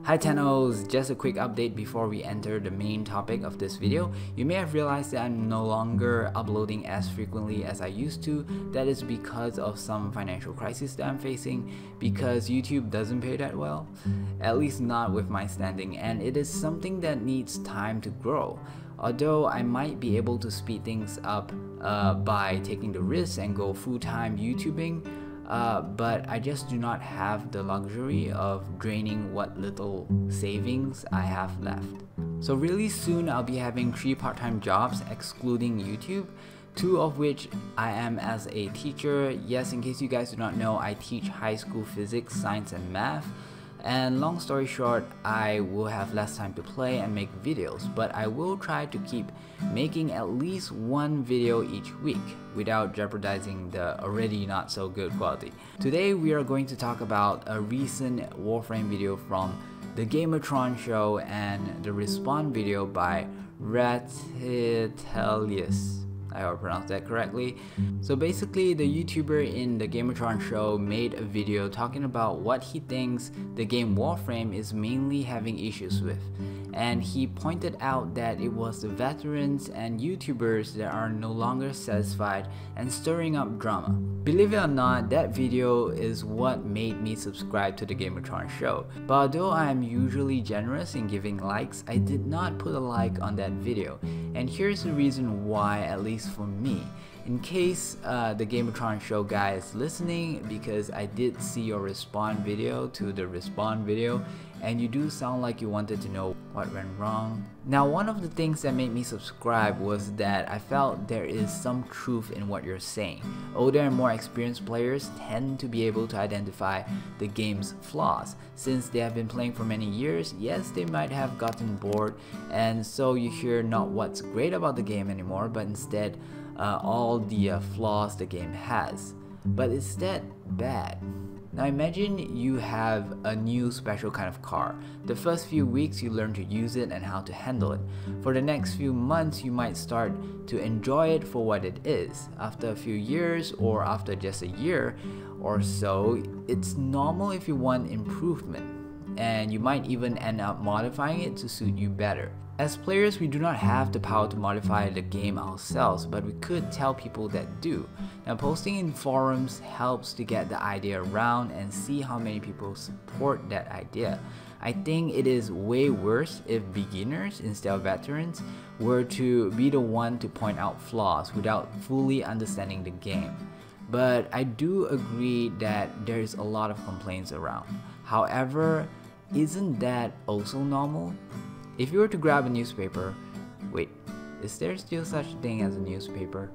Hi Tennos, just a quick update before we enter the main topic of this video. You may have realized that I'm no longer uploading as frequently as I used to. That is because of some financial crisis that I'm facing, because YouTube doesn't pay that well, at least not with my standing, and it is something that needs time to grow. Although I might be able to speed things up by taking the risk and go full-time YouTubing, but I just do not have the luxury of draining what little savings I have left. So really soon I'll be having 3 part-time jobs excluding YouTube, 2 of which I am as a teacher. Yes, in case you guys do not know, I teach high school physics, science, and math. And long story short, I will have less time to play and make videos, but I will try to keep making at least 1 video each week without jeopardizing the already not so good quality. Today we are going to talk about a recent Warframe video from TheGamerTronShow and the respawn video by Rahetalius. I hope I pronounced that correctly. So basically, the YouTuber in the TheGamerTronShow made a video talking about what he thinks the game Warframe is mainly having issues with. And he pointed out that it was the veterans and YouTubers that are no longer satisfied and stirring up drama. Believe it or not, that video is what made me subscribe to the TheGamerTronShow. But although I am usually generous in giving likes, I did not put a like on that video. And here's the reason why, at least for me. In case the TheGamerTronShow guy is listening, because I did see your respawn video to the respawn video, and you do sound like you wanted to know what went wrong. Now, one of the things that made me subscribe was that I felt there is some truth in what you're saying. Older and more experienced players tend to be able to identify the game's flaws. Since they have been playing for many years, yes, they might have gotten bored, and so you hear not what's great about the game anymore, but instead all the flaws the game has. But is that bad? Now imagine you have a new special kind of car. The first few weeks you learn to use it and how to handle it. For the next few months you might start to enjoy it for what it is. After a few years or after just a year or so, it's normal if you want improvement, and you might even end up modifying it to suit you better. As players, we do not have the power to modify the game ourselves, but we could tell people that do. Now, posting in forums helps to get the idea around and see how many people support that idea. I think it is way worse if beginners, instead of veterans, were to be the one to point out flaws without fully understanding the game. But I do agree that there's a lot of complaints around. However, isn't that also normal? If you were to grab a newspaper, wait, is there still such a thing as a newspaper?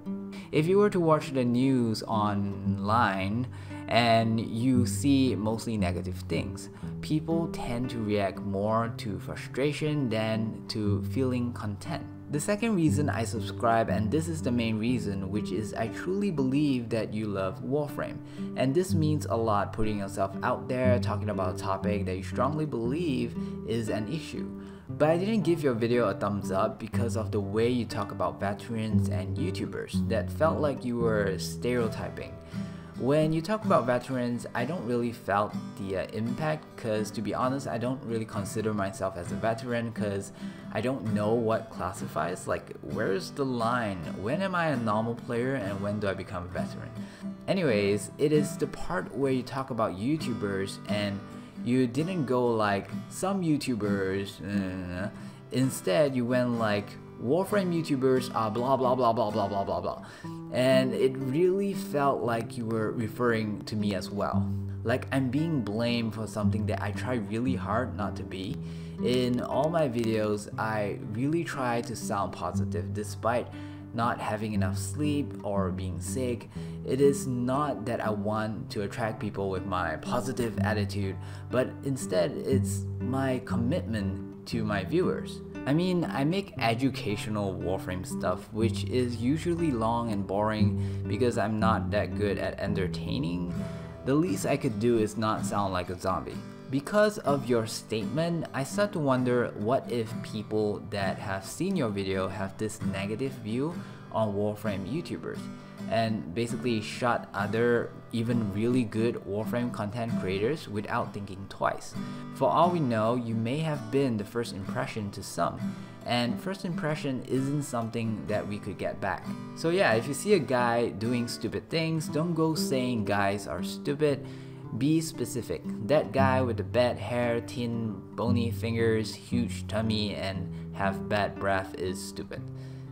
If you were to watch the news online and you see mostly negative things, people tend to react more to frustration than to feeling content. The second reason I subscribe, and this is the main reason, which is I truly believe that you love Warframe. And this means a lot, putting yourself out there, talking about a topic that you strongly believe is an issue. But I didn't give your video a thumbs up because of the way you talk about veterans and YouTubers. That felt like you were stereotyping. When you talk about veterans, I don't really felt the impact, because to be honest, I don't really consider myself as a veteran because I don't know what classifies, like where's the line? When am I a normal player and when do I become a veteran? Anyways, it is the part where you talk about YouTubers and you didn't go like some YouTubers, instead you went like Warframe YouTubers are blah blah blah blah blah blah blah blah. And it really felt like you were referring to me as well. Like I'm being blamed for something that I try really hard not to be. In all my videos, I really try to sound positive despite not having enough sleep or being sick. It is not that I want to attract people with my positive attitude, but instead it's my commitment to my viewers. I mean, I make educational Warframe stuff, which is usually long and boring because I'm not that good at entertaining. The least I could do is not sound like a zombie. Because of your statement, I start to wonder, what if people that have seen your video have this negative view on Warframe YouTubers? and basically shot other even really good Warframe content creators without thinking twice. For all we know, you may have been the first impression to some, and first impression isn't something that we could get back. So yeah, if you see a guy doing stupid things, don't go saying guys are stupid. Be specific. That guy with the bad hair, thin, bony fingers, huge tummy, and have bad breath is stupid.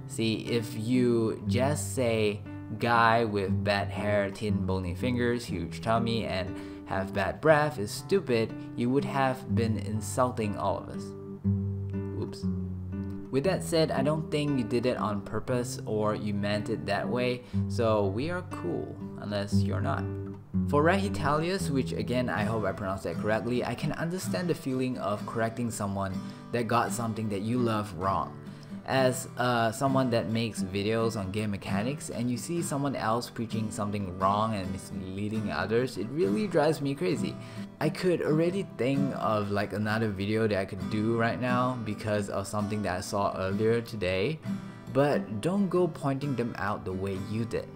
See, if you just say guy with bad hair, thin, bony fingers, huge tummy, and have bad breath is stupid, you would have been insulting all of us. Oops. With that said, I don't think you did it on purpose or you meant it that way, so we are cool, unless you're not. For Rahetalius, which again I hope I pronounced that correctly, I can understand the feeling of correcting someone that got something that you love wrong. As someone that makes videos on game mechanics and you see someone else preaching something wrong and misleading others, it really drives me crazy. I could already think of like another video that I could do right now because of something that I saw earlier today, but don't go pointing them out the way you did.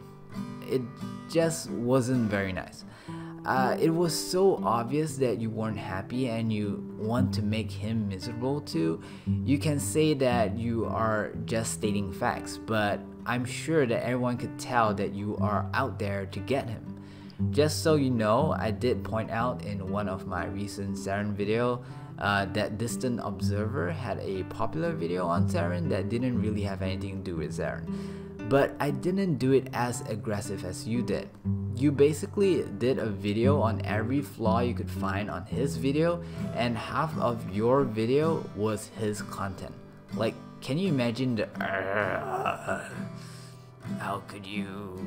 It just wasn't very nice. It was so obvious that you weren't happy and you want to make him miserable too. You can say that you are just stating facts, but I'm sure that everyone could tell that you are out there to get him. Just so you know, I did point out in one of my recent Saryn video that Distant Observer had a popular video on Saryn that didn't really have anything to do with Saryn. But I didn't do it as aggressive as you did. You basically did a video on every flaw you could find on his video, and half of your video was his content. Like, can you imagine the how could you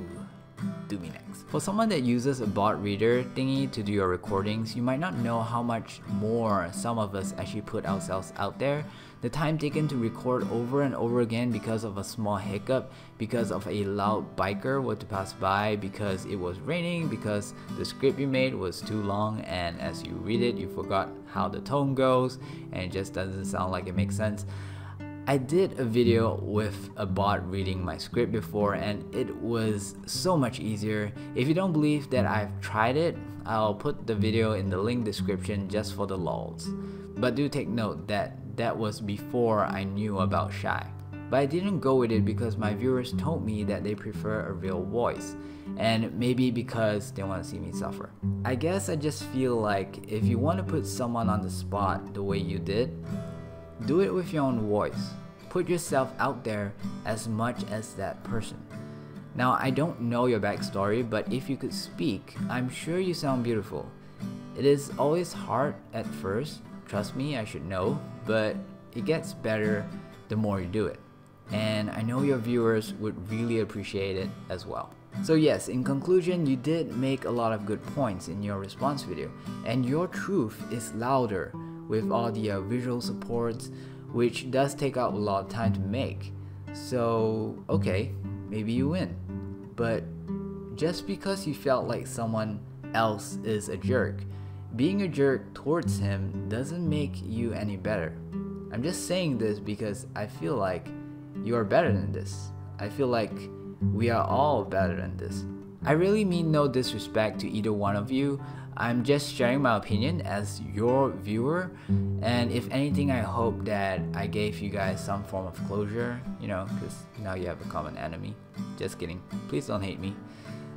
do me next? For someone that uses a bot reader thingy to do your recordings, you might not know how much more some of us actually put ourselves out there. The time taken to record over and over again because of a small hiccup, because of a loud biker were to pass by, because it was raining, because the script you made was too long and as you read it you forgot how the tone goes and it just doesn't sound like it makes sense. I did a video with a bot reading my script before and it was so much easier. If you don't believe that I've tried it, I'll put the video in the link description just for the lulz. But do take note that that was before I knew about Shy. But I didn't go with it because my viewers told me that they prefer a real voice, and maybe because they want to see me suffer. I guess I just feel like if you want to put someone on the spot the way you did, do it with your own voice. Put yourself out there as much as that person. Now, I don't know your backstory, but if you could speak, I'm sure you sound beautiful. It is always hard at first, trust me, I should know, but it gets better the more you do it. And I know your viewers would really appreciate it as well. So yes, in conclusion, you did make a lot of good points in your response video, and your truth is louder with all the visual supports, which does take out a lot of time to make. So okay, maybe you win. But just because you felt like someone else is a jerk, being a jerk towards him doesn't make you any better. I'm just saying this because I feel like you are better than this. I feel like we are all better than this. I really mean no disrespect to either one of you. I'm just sharing my opinion as your viewer, and if anything, I hope that I gave you guys some form of closure, you know, because now you have a common enemy. Just kidding, please don't hate me.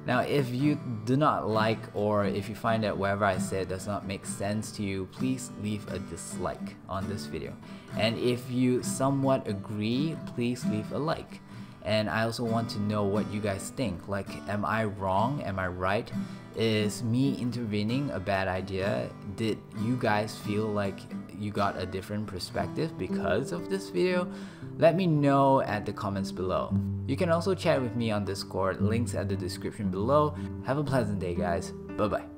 Now, if you do not like, or if you find that whatever I said does not make sense to you, please leave a dislike on this video. And if you somewhat agree, please leave a like. And I also want to know what you guys think. Like, am I wrong? Am I right? Is me intervening a bad idea? Did you guys feel like you got a different perspective because of this video? Let me know at the comments below. You can also chat with me on Discord, links at the description below. Have a pleasant day, guys. Bye bye.